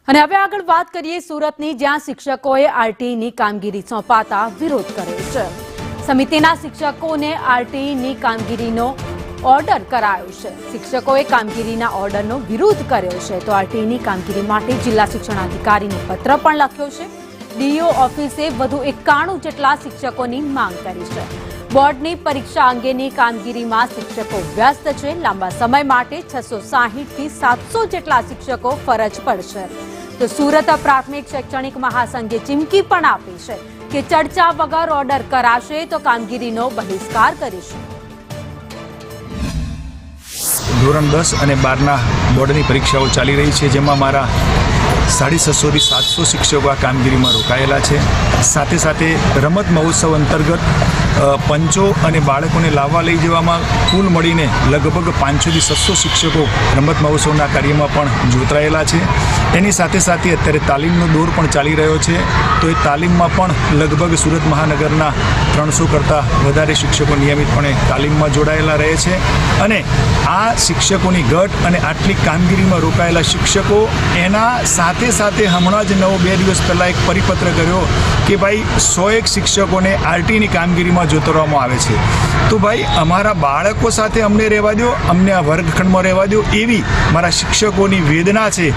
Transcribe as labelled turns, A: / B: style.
A: અને હવે આગળ વાત કરીએ સુરતની, જ્યાં શિક્ષકોએ આરટીઈની કામગીરી સોંપાતા વિરોધ કર્યો છે। સમિતિના શિક્ષકોને આરટીઈની કામગીરીનો ઓર્ડર કરાયો છે। શિક્ષકોએ કામગીરીના ઓર્ડરનો વિરોધ કર્યો છે, તો આરટીઈની કામગીરી માટે જિલ્લા શિક્ષણાધિકારીને પત્ર પણ લખ્યો છે। ડીઈઓ ઓફિસે વધુ 91 જેટલા શિક્ષકોની માંગ કરી છે। બોર્ડની પરીક્ષા અંગેની કામગીરીમાં શિક્ષકો વ્યસ્ત છે। લાંબા સમય માટે 660 થી 700 જેટલા શિક્ષકો ફરજ પર છે। તો સુરત પ્રાથમિક શૈક્ષણિક મહાસંઘે ચીમકી પણ આપી છે કે ચર્ચા વગર ઓર્ડર કરાશે તો કામગીરીનો બહિષ્કાર કરીશું।
B: ધોરણ 10 અને 12ના બોર્ડની પરીક્ષાઓ ચાલી રહી છે, જેમાં મારા 650 થી 700 શિક્ષકો આ કામગીરીમાં રોકાયેલા છે। સાથે સાથે રમત મહોત્સવ અંતર્ગત પંચો અને બાળકોને લાવવા લઈ જવામાં કુલ મળીને લગભગ 500 થી 600 શિક્ષકો રમત મહોત્સવના કાર્યમાં પણ જોતરાયેલા છે। એની સાથે સાથે અત્યારે તાલીમનો દોર પણ ચાલી રહ્યો છે, તો એ તાલીમમાં પણ લગભગ સુરત મહાનગરના 300 કરતાં વધારે શિક્ષકો નિયમિતપણે તાલીમમાં જોડાયેલા રહે છે। અને આ શિક્ષકોની ગટ અને આટલી કામગીરીમાં રોકાયેલા શિક્ષકો એના સાથે સાથે હમણાં જ 2 દિવસ પહેલાં એક પરિપત્ર કર્યો કે ભાઈ 101 શિક્ષકોને આરટીઈની કામગીરીમાં જોતરવામાં આવે છે। તો ભાઈ અમારા બાળકો સાથે અમને રહેવા દો, અમને આ વર્ગખંડમાં રહેવા દો, એવી મારા શિક્ષકોની વેદના છે।